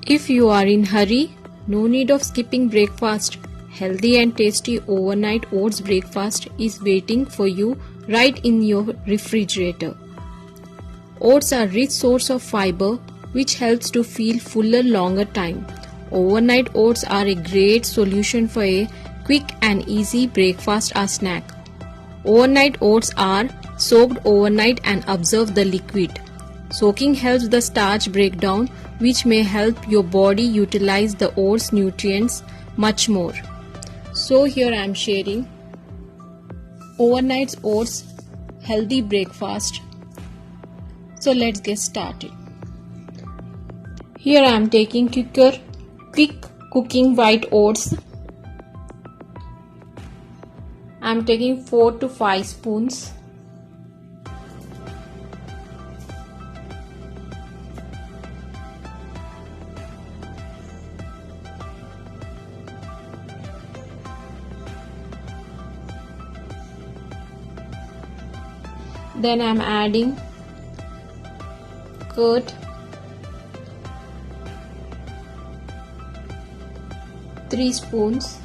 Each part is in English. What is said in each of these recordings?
If you are in hurry, no need of skipping breakfast. Healthy and tasty overnight oats breakfast is waiting for you right in your refrigerator. Oats are a rich source of fiber which helps to feel fuller longer time. Overnight oats are a great solution for a quick and easy breakfast or snack. Overnight oats are soaked overnight and absorb the liquid. Soaking helps the starch break down, which may help your body utilize the oats nutrients much more. So here I am sharing overnight oats healthy breakfast. So let's get started. Here I am taking quick cooking white oats. I am taking 4 to 5 spoons. Then I am adding curd, 3 spoons.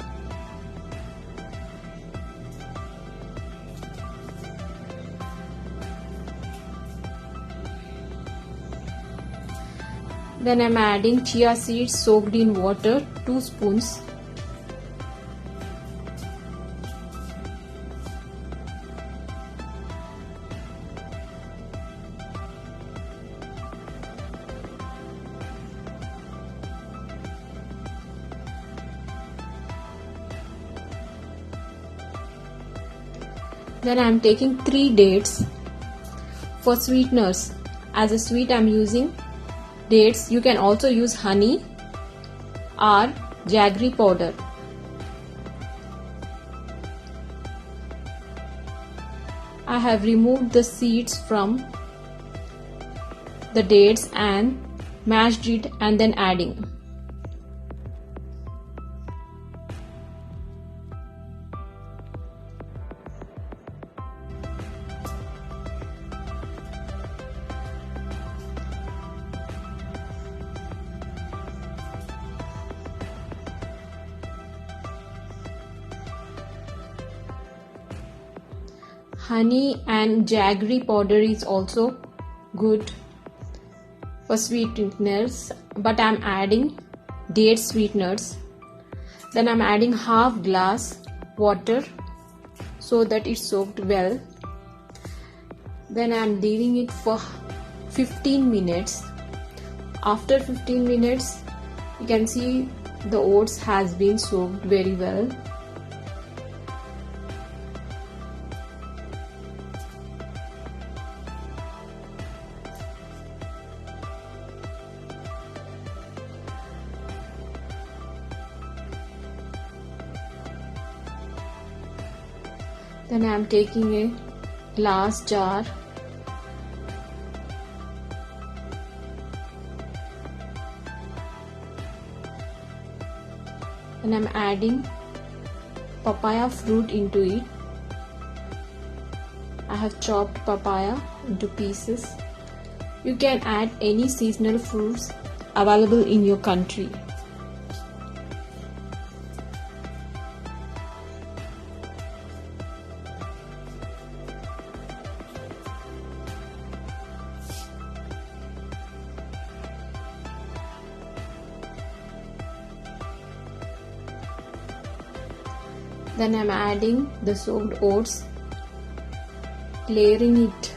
Then I am adding chia seeds soaked in water, 2 spoons. Then I am taking 3 dates for sweeteners. As a sweet I am using dates. You can also use honey or jaggery powder. I have removed the seeds from the dates and mashed it and then adding. Honey and jaggery powder is also good for sweeteners, but I am adding date sweeteners. Then I am adding half glass water so that it's soaked well. Then I am leaving it for 15 minutes. After 15 minutes, you can see the oats has been soaked very well. Then I am taking a glass jar and I am adding papaya fruit into it. I have chopped papaya into pieces. You can add any seasonal fruits available in your country. Then I am adding the soaked oats, layering it.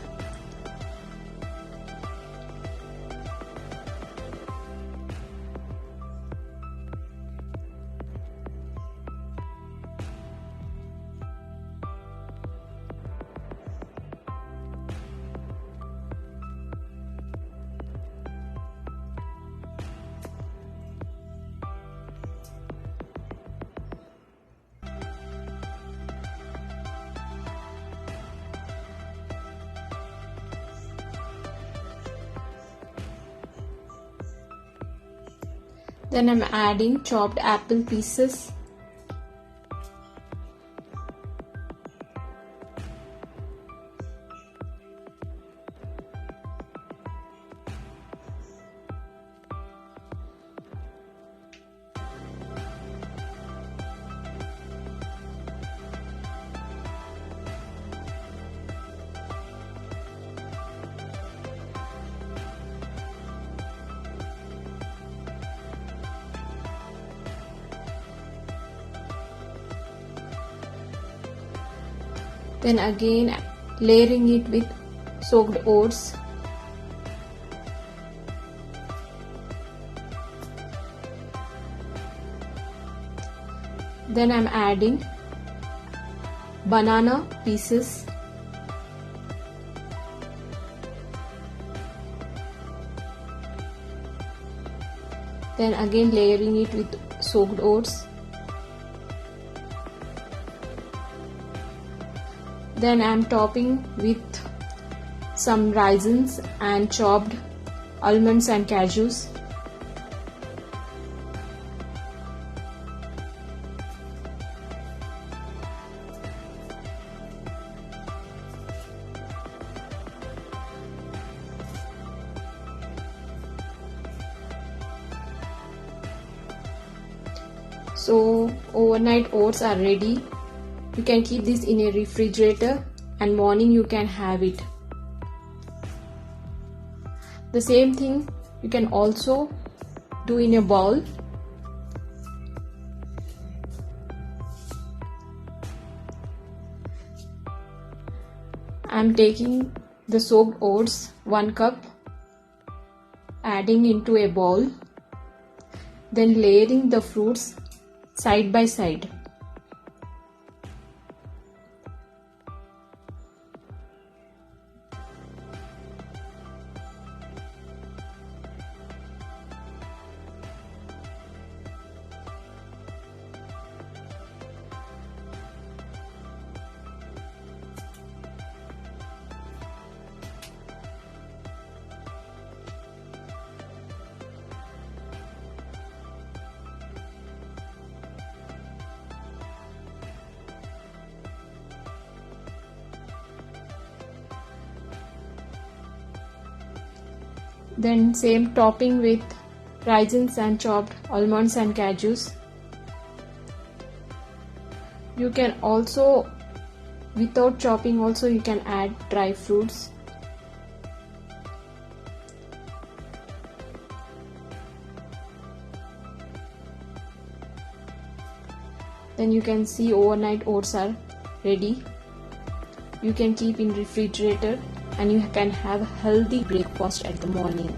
Then I'm adding chopped apple pieces. Then again layering it with soaked oats. Then I'm adding banana pieces. Then again layering it with soaked oats. Then I am topping with some raisins and chopped almonds and cashews. So overnight oats are ready. You can keep this in a refrigerator and morning you can have it. The same thing you can also do in a bowl. I am taking the soaked oats 1 cup, adding into a bowl, then layering the fruits side by side. Then same topping with raisins and chopped almonds and cashews. You can also, without chopping also, you can add dry fruits. Then you can see overnight oats are ready. You can keep in refrigerator and you can have a healthy breakfast at the morning.